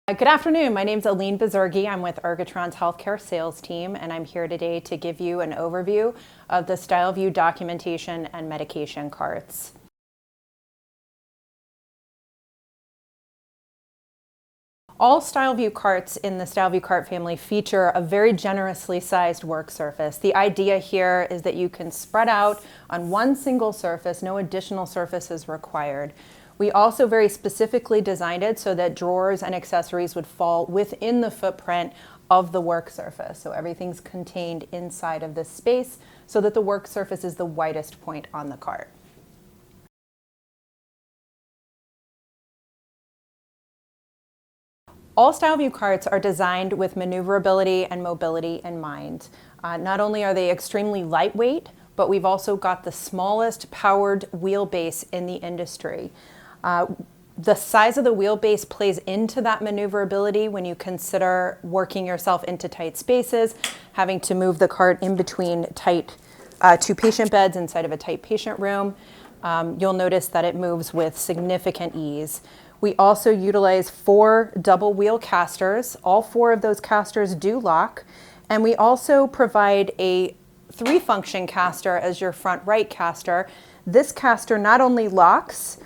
Good afternoon, my name is Aline Bazurgi. I'm with Ergotron's healthcare sales team, and I'm here today to give you an overview of the StyleView documentation and medication carts. All StyleView carts in the StyleView cart family feature a very generously sized work surface. The idea here is that you can spread out on one single surface, no additional surface is required. We also very specifically designed it so that drawers and accessories would fall within the footprint of the work surface. So everything's contained inside of this space so that the work surface is the widest point on the cart. All StyleView carts are designed with maneuverability and mobility in mind. Not only are they extremely lightweight, but we've also got the smallest powered wheelbase in the industry. The size of the wheelbase plays into that maneuverability when you consider working yourself into tight spaces, having to move the cart in between two patient beds inside of a tight patient room. You'll notice that it moves with significant ease. We also utilize 4 double wheel casters. All 4 of those casters do lock. And we also provide a 3-function caster as your front right caster. This caster not only locks,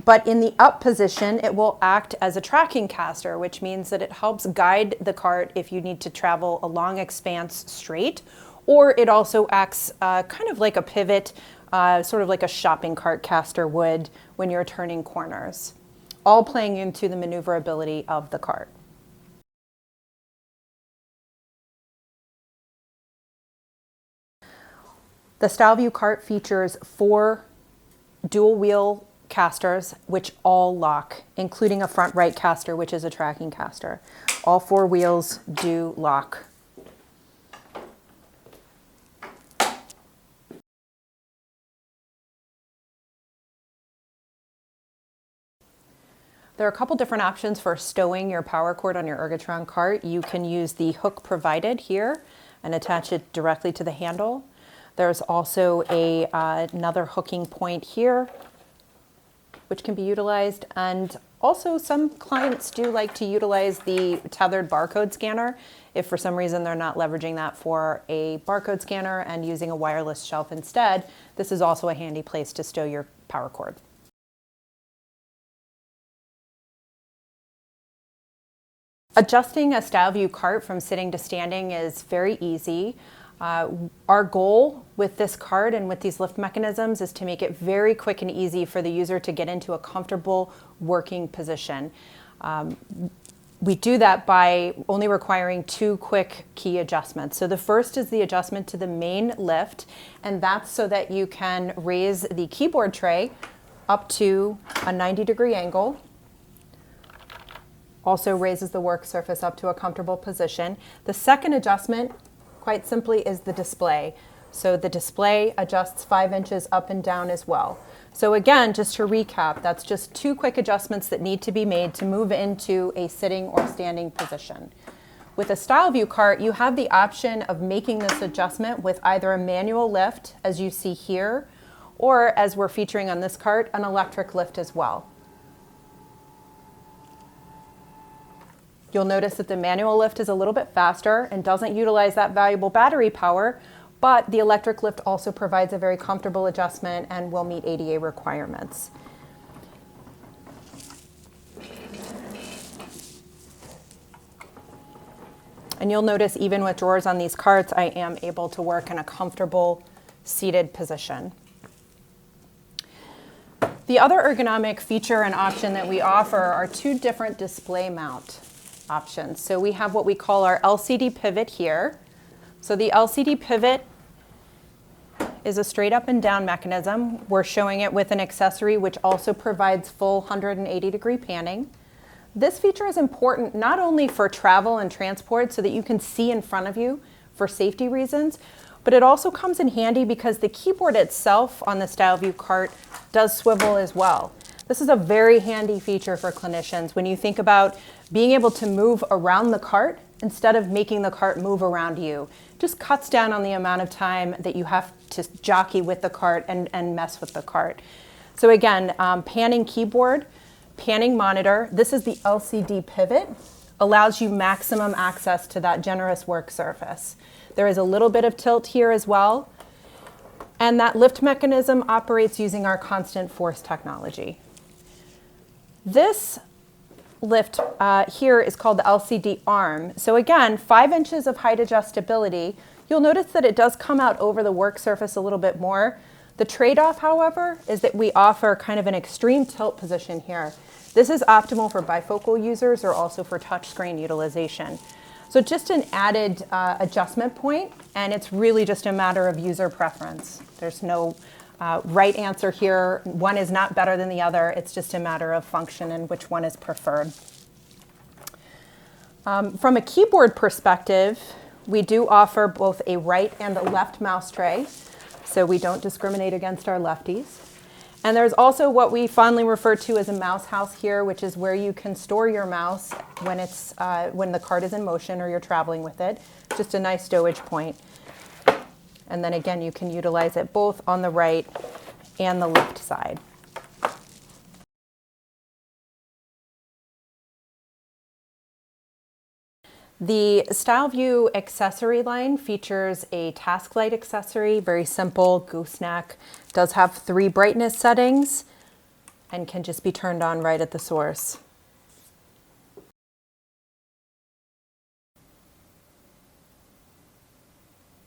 but in the up position, it will act as a tracking caster, which means that it helps guide the cart if you need to travel a long expanse straight, or it also acts kind of like a pivot, sort of like a shopping cart caster would when you're turning corners, all playing into the maneuverability of the cart. The StyleView cart features 4 dual wheel casters which all lock, including a front right caster, which is a tracking caster. All 4 wheels do lock. There are a couple different options for stowing your power cord on your Ergotron cart. You can use the hook provided here and attach it directly to the handle. There's also another hooking point here, which can be utilized, and also some clients do like to utilize the tethered barcode scanner if for some reason they're not leveraging that for a barcode scanner and using a wireless shelf instead. This is also a handy place to stow your power cord. Adjusting a StyleView cart from sitting to standing is very easy. Our goal with this cart and with these lift mechanisms is to make it very quick and easy for the user to get into a comfortable working position. We do that by only requiring 2 quick key adjustments. So the first is the adjustment to the main lift, and that's so that you can raise the keyboard tray up to a 90-degree angle. Also raises the work surface up to a comfortable position. The second adjustment, quite simply, is the display. So the display adjusts 5 inches up and down as well. So again, just to recap, that's just 2 quick adjustments that need to be made to move into a sitting or standing position. With a StyleView cart, you have the option of making this adjustment with either a manual lift, as you see here, or as we're featuring on this cart, an electric lift as well. You'll notice that the manual lift is a little bit faster and doesn't utilize that valuable battery power, but the electric lift also provides a very comfortable adjustment and will meet ADA requirements. And you'll notice even with drawers on these carts, I am able to work in a comfortable seated position. The other ergonomic feature and option that we offer are 2 different display mount options. So we have what we call our LCD pivot here. So the LCD pivot is a straight up and down mechanism. We're showing it with an accessory which also provides full 180-degree panning. This feature is important not only for travel and transport so that you can see in front of you for safety reasons, but it also comes in handy because the keyboard itself on the StyleView cart does swivel as well. This is a very handy feature for clinicians when you think about being able to move around the cart instead of making the cart move around you. Just cuts down on the amount of time that you have to jockey with the cart and mess with the cart. So again, panning keyboard panning monitor. This is the LCD pivot, allows you maximum access to that generous work surface. There is a little bit of tilt here as well. And that lift mechanism operates using our constant force technology. This lift here is called the LCD arm. So again, 5 inches of height adjustability. You'll notice that it does come out over the work surface a little bit more. The trade-off, however, is that we offer kind of an extreme tilt position here. This is optimal for bifocal users or also for touchscreen utilization. So just an added adjustment point, and it's really just a matter of user preference. There's no right answer here. One is not better than the other. It's just a matter of function and which one is preferred. From a keyboard perspective, we do offer both a right and a left mouse tray, so we don't discriminate against our lefties. And there's also what we fondly refer to as a mouse house here, which is where you can store your mouse when the cart is in motion or you're traveling with it. Just a nice stowage point. And then again, you can utilize it both on the right and the left side. The StyleView accessory line features a task light accessory, very simple, gooseneck. Does have 3 brightness settings and can just be turned on right at the source.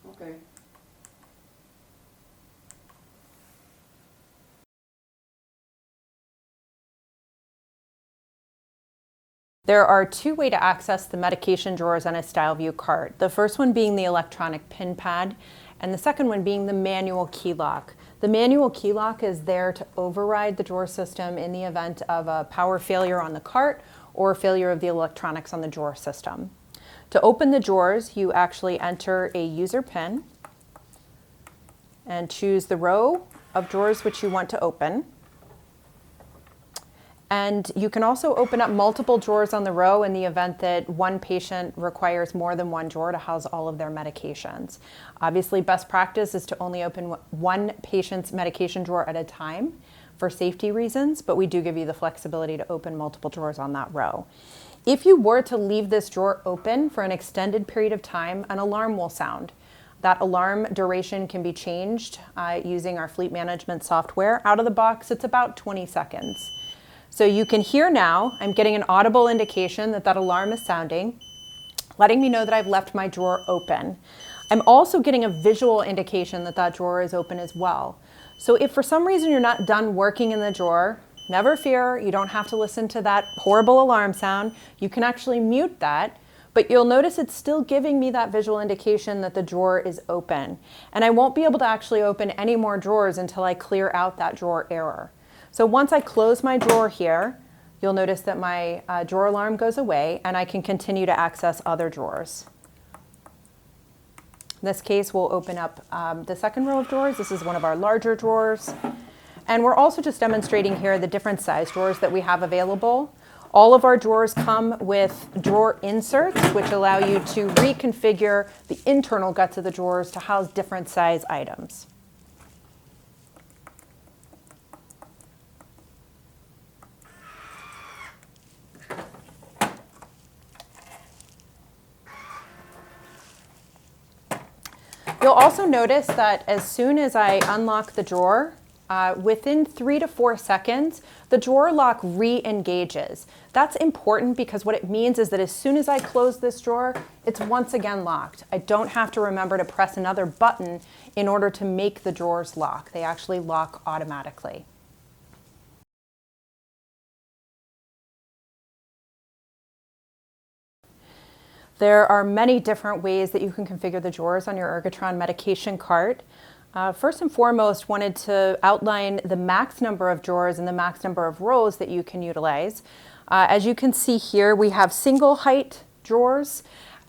Okay. There are 2 ways to access the medication drawers on a StyleView cart. The first one being the electronic pin pad, and the second one being the manual key lock. The manual key lock is there to override the drawer system in the event of a power failure on the cart or failure of the electronics on the drawer system. To open the drawers, you actually enter a user pin and choose the row of drawers which you want to open. And you can also open up multiple drawers on the row in the event that one patient requires more than one drawer to house all of their medications. Obviously, best practice is to only open one patient's medication drawer at a time for safety reasons, but we do give you the flexibility to open multiple drawers on that row. If you were to leave this drawer open for an extended period of time, an alarm will sound. That alarm duration can be changed using our fleet management software. Out of the box, it's about 20 seconds. So you can hear now, I'm getting an audible indication that that alarm is sounding, letting me know that I've left my drawer open. I'm also getting a visual indication that that drawer is open as well. So if for some reason you're not done working in the drawer, never fear, you don't have to listen to that horrible alarm sound. You can actually mute that, but you'll notice it's still giving me that visual indication that the drawer is open. And I won't be able to actually open any more drawers until I clear out that drawer error. So once I close my drawer here, you'll notice that my drawer alarm goes away and I can continue to access other drawers. In this case, we'll open up the second row of drawers. This is one of our larger drawers. And we're also just demonstrating here the different size drawers that we have available. All of our drawers come with drawer inserts, which allow you to reconfigure the internal guts of the drawers to house different size items. You'll also notice that as soon as I unlock the drawer, within 3 to 4 seconds, the drawer lock re-engages. That's important because what it means is that as soon as I close this drawer, it's once again locked. I don't have to remember to press another button in order to make the drawers lock. They actually lock automatically. There are many different ways that you can configure the drawers on your Ergotron medication cart. First and foremost, wanted to outline the max number of drawers and the max number of rows that you can utilize. As you can see here, we have single height drawers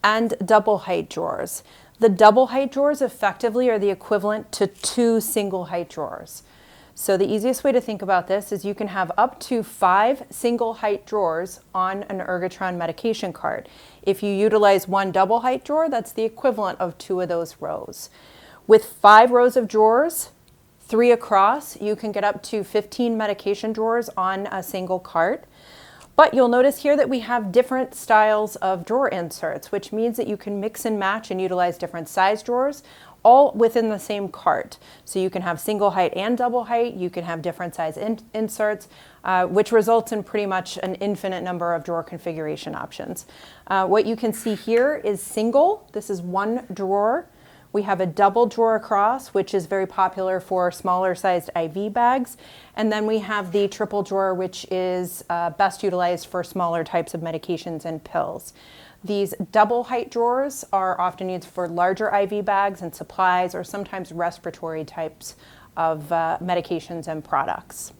and double height drawers. The double height drawers effectively are the equivalent to 2 single height drawers. So the easiest way to think about this is you can have up to 5 single height drawers on an Ergotron medication cart. If you utilize 1 double height drawer, that's the equivalent of 2 of those rows. With 5 rows of drawers, 3 across, you can get up to 15 medication drawers on a single cart. But you'll notice here that we have different styles of drawer inserts, which means that you can mix and match and utilize different size drawers, all within the same cart. So you can have single height and double height, you can have different size inserts, which results in pretty much an infinite number of drawer configuration options. What you can see here is single. This is one drawer. We have a double drawer across, which is very popular for smaller sized IV bags. And then we have the triple drawer, which is best utilized for smaller types of medications and pills. These double height drawers are often used for larger IV bags and supplies, or sometimes respiratory types of medications and products.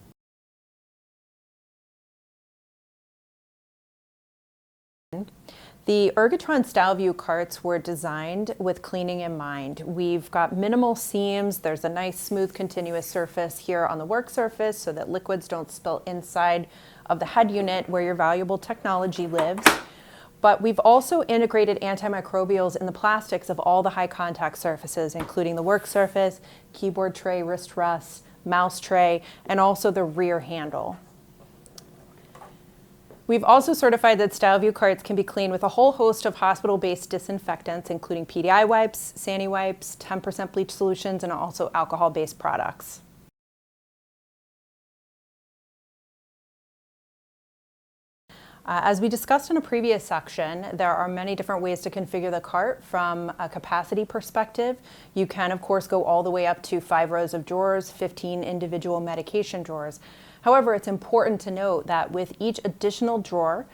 The Ergotron StyleView carts were designed with cleaning in mind. We've got minimal seams. There's a nice smooth continuous surface here on the work surface so that liquids don't spill inside of the head unit where your valuable technology lives. But we've also integrated antimicrobials in the plastics of all the high contact surfaces, including the work surface, keyboard tray, wrist rest, mouse tray, and also the rear handle. We've also certified that StyleView carts can be cleaned with a whole host of hospital-based disinfectants, including PDI wipes, Sani wipes, 10% bleach solutions, and also alcohol-based products. As we discussed in a previous section, there are many different ways to configure the cart from a capacity perspective. You can, of course, go all the way up to 5 rows of drawers, 15 individual medication drawers. However, it's important to note that with each additional drawer,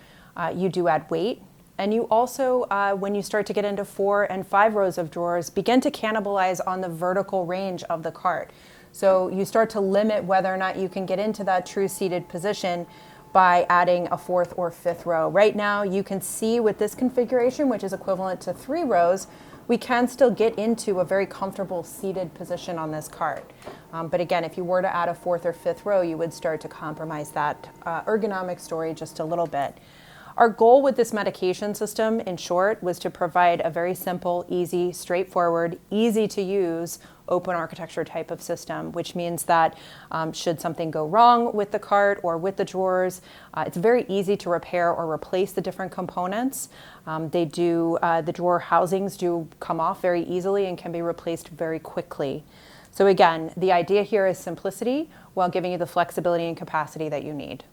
you do add weight, and you also, when you start to get into 4 and 5 rows of drawers, begin to cannibalize on the vertical range of the cart. So you start to limit whether or not you can get into that true seated position by adding a 4th or 5th row. Right now, you can see with this configuration, which is equivalent to 3 rows, we can still get into a very comfortable seated position on this cart. But again, if you were to add a 4th or 5th row, you would start to compromise that ergonomic story just a little bit. Our goal with this medication system, in short, was to provide a very simple, easy, straightforward, easy to use, open architecture type of system, which means that should something go wrong with the cart or with the drawers, it's very easy to repair or replace the different components. The drawer housings do come off very easily and can be replaced very quickly. So again, the idea here is simplicity while giving you the flexibility and capacity that you need.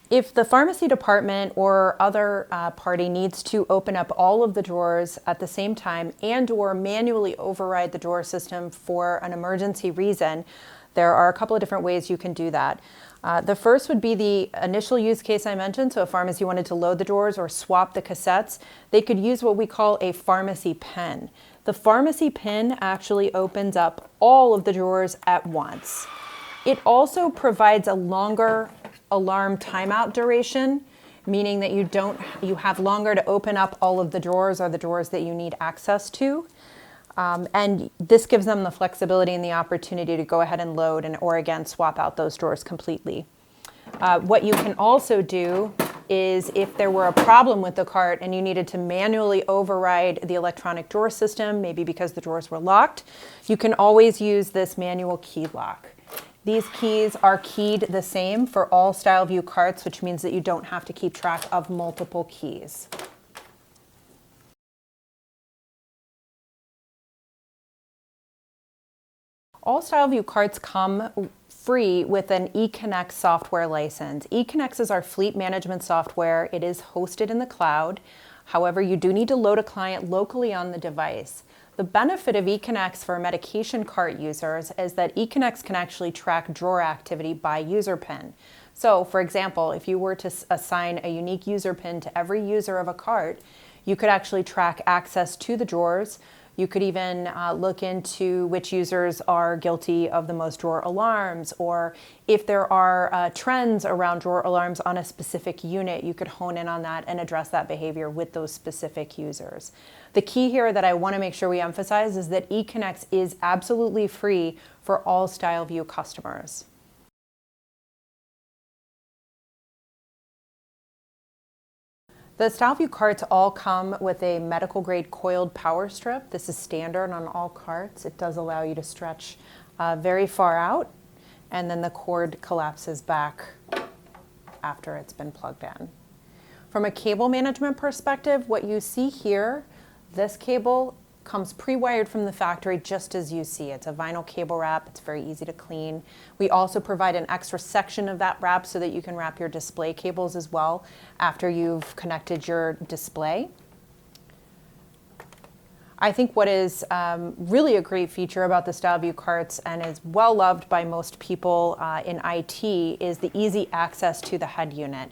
If the pharmacy department or other party needs to open up all of the drawers at the same time and or manually override the drawer system for an emergency reason, there are a couple of different ways you can do that. The first would be the initial use case I mentioned. So if pharmacy wanted to load the drawers or swap the cassettes, they could use what we call a pharmacy pin. The pharmacy pin actually opens up all of the drawers at once. It also provides a longer alarm timeout duration, meaning that you have longer to open up all of the drawers or the drawers that you need access to. And this gives them the flexibility and the opportunity to go ahead and load or again swap out those drawers completely. What you can also do is if there were a problem with the cart and you needed to manually override the electronic drawer system, maybe because the drawers were locked, you can always use this manual key lock. These keys are keyed the same for all StyleView carts, which means that you don't have to keep track of multiple keys. All StyleView carts come free with an eConnect software license. eConnect is our fleet management software. It is hosted in the cloud. However, you do need to load a client locally on the device. The benefit of eConnect for medication cart users is that eConnect can actually track drawer activity by user pin. So, for example, if you were to assign a unique user pin to every user of a cart, you could actually track access to the drawers. You could even look into which users are guilty of the most drawer alarms, or if there are trends around drawer alarms on a specific unit, you could hone in on that and address that behavior with those specific users. The key here that I want to make sure we emphasize is that eConnect is absolutely free for all StyleView customers. The StyleView carts all come with a medical grade coiled power strip. This is standard on all carts. It does allow you to stretch very far out, and then the cord collapses back after it's been plugged in. From a cable management perspective, what you see here, this cable comes pre-wired from the factory just as you see. It's a vinyl cable wrap. It's very easy to clean. We also provide an extra section of that wrap so that you can wrap your display cables as well after you've connected your display. I think what is really a great feature about the StyleView carts and is well loved by most people in IT is the easy access to the head unit.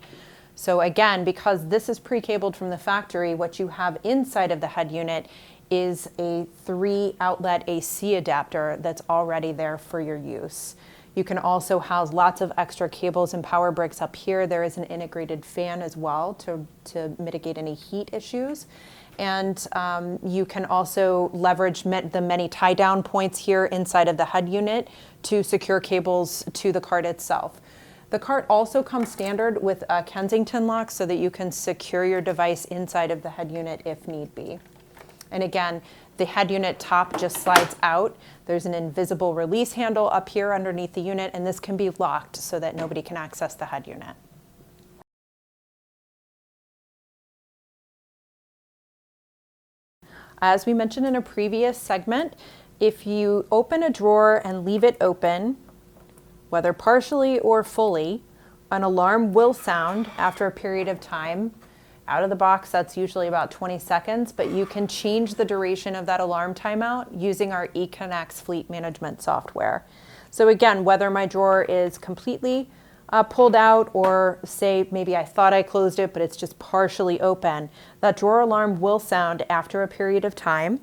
So again, because this is pre-cabled from the factory, what you have inside of the head unit is a 3-outlet AC adapter that's already there for your use. You can also house lots of extra cables and power bricks up here. There is an integrated fan as well to mitigate any heat issues. And you can also leverage the many tie-down points here inside of the head unit to secure cables to the cart itself. The cart also comes standard with a Kensington lock so that you can secure your device inside of the head unit if need be. And again, the head unit top just slides out. There's an invisible release handle up here underneath the unit, and this can be locked so that nobody can access the head unit. As we mentioned in a previous segment, if you open a drawer and leave it open, whether partially or fully, an alarm will sound after a period of time. Out of the box, that's usually about 20 seconds, but you can change the duration of that alarm timeout using our eConnect fleet management software. So again, whether my drawer is completely pulled out or say maybe I thought I closed it, but it's just partially open, that drawer alarm will sound after a period of time.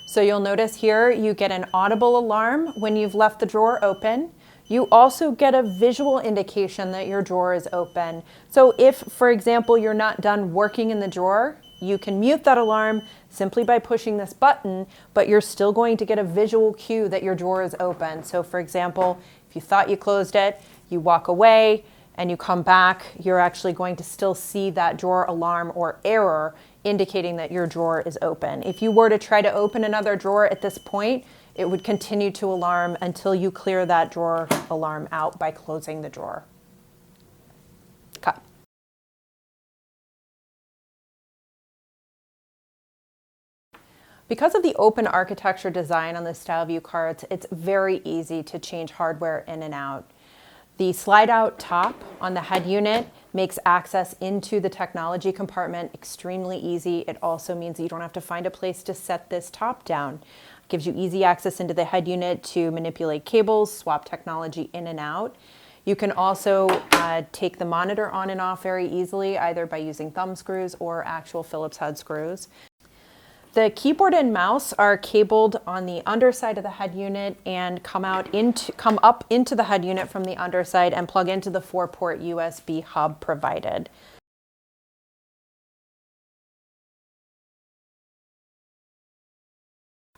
So you'll notice here you get an audible alarm when you've left the drawer open. You also get a visual indication that your drawer is open. So if, for example, you're not done working in the drawer, you can mute that alarm simply by pushing this button, but you're still going to get a visual cue that your drawer is open. So for example, if you thought you closed it, you walk away and you come back, you're actually going to still see that drawer alarm or error indicating that your drawer is open. If you were to try to open another drawer at this point, it would continue to alarm until you clear that drawer alarm out by closing the drawer. Okay. Because of the open architecture design on the StyleView carts, it's very easy to change hardware in and out. The slide out top on the head unit makes access into the technology compartment extremely easy. It also means that you don't have to find a place to set this top down. It gives you easy access into the head unit to manipulate cables, swap technology in and out. You can also take the monitor on and off very easily, either by using thumb screws or actual Phillips head screws. The keyboard and mouse are cabled on the underside of the head unit and come up into the head unit from the underside and plug into the 4-port USB hub provided.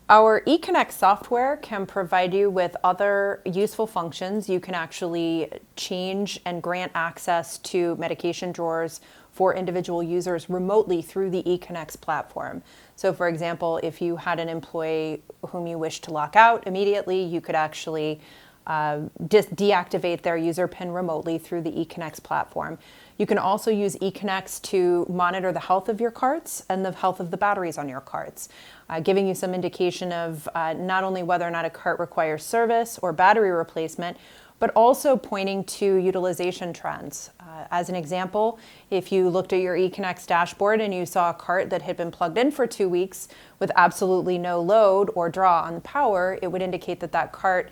Our eConnect software can provide you with other useful functions. You can actually change and grant access to medication drawers for individual users remotely through the eConnect platform. So for example, if you had an employee whom you wish to lock out immediately, you could actually deactivate their user PIN remotely through the eConnect platform. You can also use eConnect to monitor the health of your carts and the health of the batteries on your carts, giving you some indication of not only whether or not a cart requires service or battery replacement, but also pointing to utilization trends. As an example, if you looked at your eConnect dashboard and you saw a cart that had been plugged in for 2 weeks with absolutely no load or draw on the power, it would indicate that that cart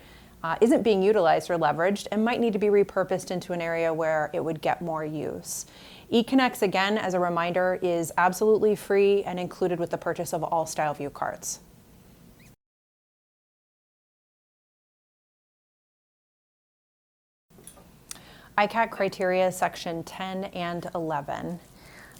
isn't being utilized or leveraged and might need to be repurposed into an area where it would get more use. eConnect, again, as a reminder, is absolutely free and included with the purchase of all StyleView carts. ICAT criteria section 10 and 11.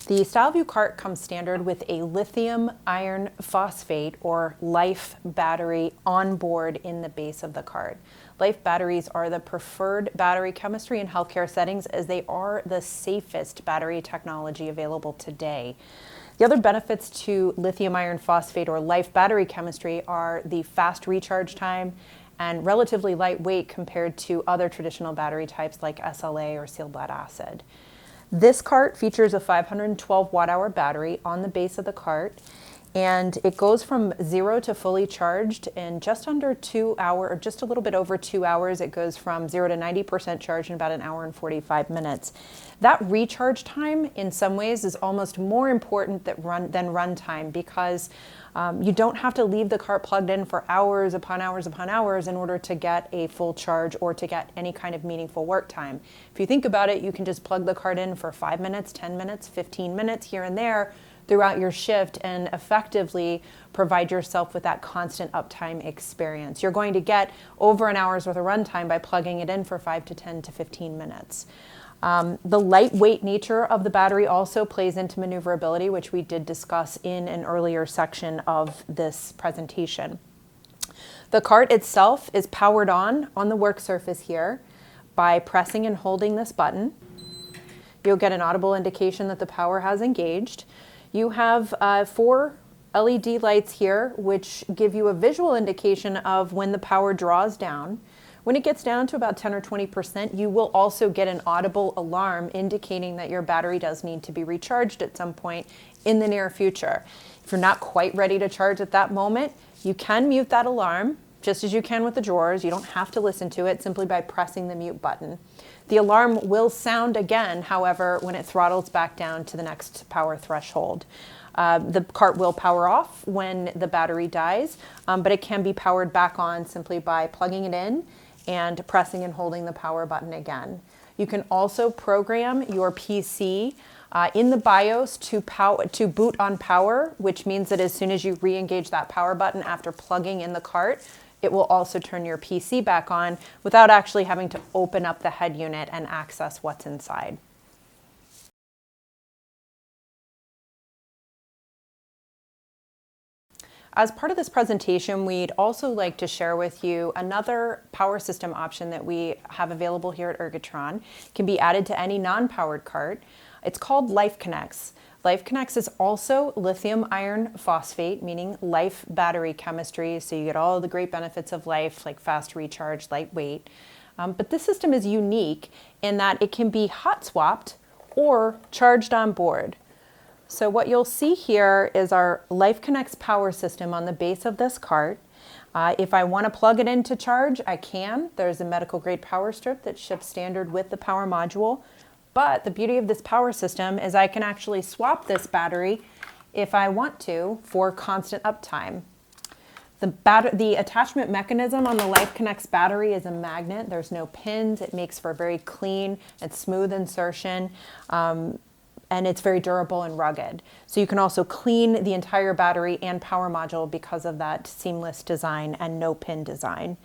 The StyleView cart comes standard with a lithium iron phosphate or LIFE battery on board in the base of the cart. LIFE batteries are the preferred battery chemistry in healthcare settings as they are the safest battery technology available today. The other benefits to lithium iron phosphate or LIFE battery chemistry are the fast recharge time and relatively lightweight compared to other traditional battery types like SLA or sealed lead acid. This cart features a 512 watt-hour battery on the base of the cart, and it goes from 0 to fully charged in just under 2 hours, or just a little bit over 2 hours. It goes from 0 to 90% charged in about an hour and 45 minutes. That recharge time, in some ways, is almost more important than run time because you don't have to leave the cart plugged in for hours upon hours upon hours in order to get a full charge or to get any kind of meaningful work time. If you think about it, you can just plug the cart in for 5 minutes, 10 minutes, 15 minutes here and there throughout your shift and effectively provide yourself with that constant uptime experience. You're going to get over an hour's worth of runtime by plugging it in for 5 to 10 to 15 minutes. The lightweight nature of the battery also plays into maneuverability, which we did discuss in an earlier section of this presentation. The cart itself is powered on the work surface here by pressing and holding this button. You'll get an audible indication that the power has engaged. You have 4 LED lights here, which give you a visual indication of when the power draws down. When it gets down to about 10 or 20%, you will also get an audible alarm indicating that your battery does need to be recharged at some point in the near future. If you're not quite ready to charge at that moment, you can mute that alarm, just as you can with the drawers. You don't have to listen to it simply by pressing the mute button. The alarm will sound again, however, when it throttles back down to the next power threshold. The cart will power off when the battery dies, but it can be powered back on simply by plugging it in and pressing and holding the power button again. You can also program your PC in the BIOS to boot on power, which means that as soon as you re-engage that power button after plugging in the cart, it will also turn your PC back on without actually having to open up the head unit and access what's inside. As part of this presentation, we'd also like to share with you another power system option that we have available here at Ergotron. It can be added to any non-powered cart. It's called LifeConnects. LifeConnects is also lithium iron phosphate, meaning LIFE battery chemistry, so you get all the great benefits of LIFE, like fast recharge, lightweight. But this system is unique in that it can be hot swapped or charged on board. So what you'll see here is our LifeConnects power system on the base of this cart. If I want to plug it in to charge, I can. There's a medical grade power strip that ships standard with the power module. But the beauty of this power system is I can actually swap this battery if I want to for constant uptime. The attachment mechanism on the LifeConnects battery is a magnet. There's no pins. It makes for a very clean and smooth insertion. And it's very durable and rugged. So you can also clean the entire battery and power module because of that seamless design and no pin design.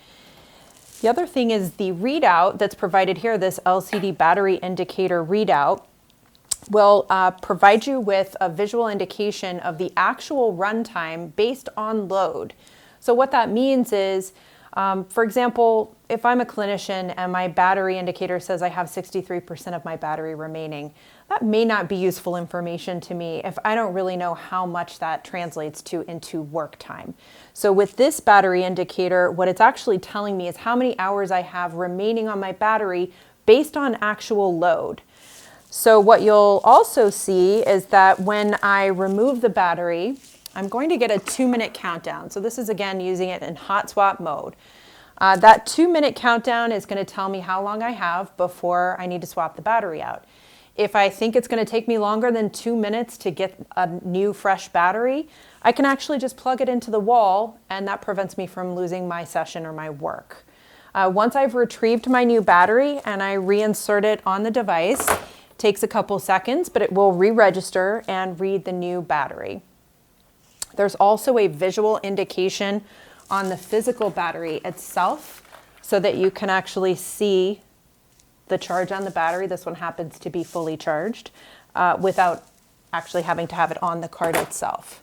The other thing is the readout that's provided here, this LCD battery indicator readout, will provide you with a visual indication of the actual runtime based on load. So what that means is, for example, if I'm a clinician and my battery indicator says I have 63% of my battery remaining, that may not be useful information to me if I don't really know how much that translates to into work time. So with this battery indicator, what it's actually telling me is how many hours I have remaining on my battery based on actual load. So what you'll also see is that when I remove the battery, I'm going to get a 2-minute countdown. So this is again using it in hot swap mode. That 2-minute countdown is going to tell me how long I have before I need to swap the battery out. If I think it's going to take me longer than 2 minutes to get a new fresh battery, I can actually just plug it into the wall, and that prevents me from losing my session or my work. Once I've retrieved my new battery and I reinsert it on the device, it takes a couple seconds, but it will re-register and read the new battery. There's also a visual indication on the physical battery itself so that you can actually see the charge on the battery. This one happens to be fully charged without actually having to have it on the card itself.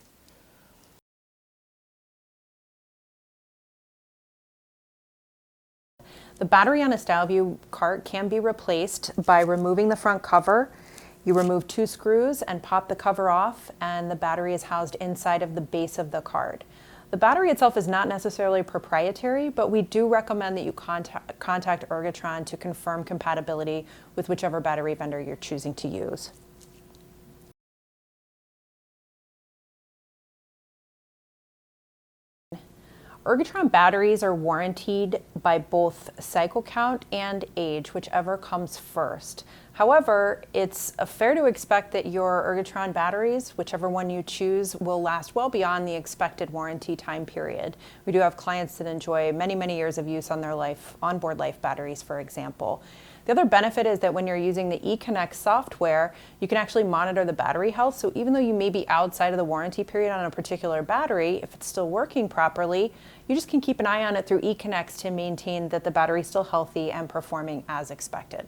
The battery on a StyleView cart can be replaced by removing the front cover. You remove 2 screws and pop the cover off, and the battery is housed inside of the base of the card. The battery itself is not necessarily proprietary, but we do recommend that you contact Ergotron to confirm compatibility with whichever battery vendor you're choosing to use. Ergotron batteries are warranted by both cycle count and age, whichever comes first. However, it's fair to expect that your Ergotron batteries, whichever one you choose, will last well beyond the expected warranty time period. We do have clients that enjoy many, many years of use on their onboard life batteries, for example. The other benefit is that when you're using the eConnect software, you can actually monitor the battery health. So even though you may be outside of the warranty period on a particular battery, if it's still working properly, you just can keep an eye on it through eConnect to maintain that the battery is still healthy and performing as expected.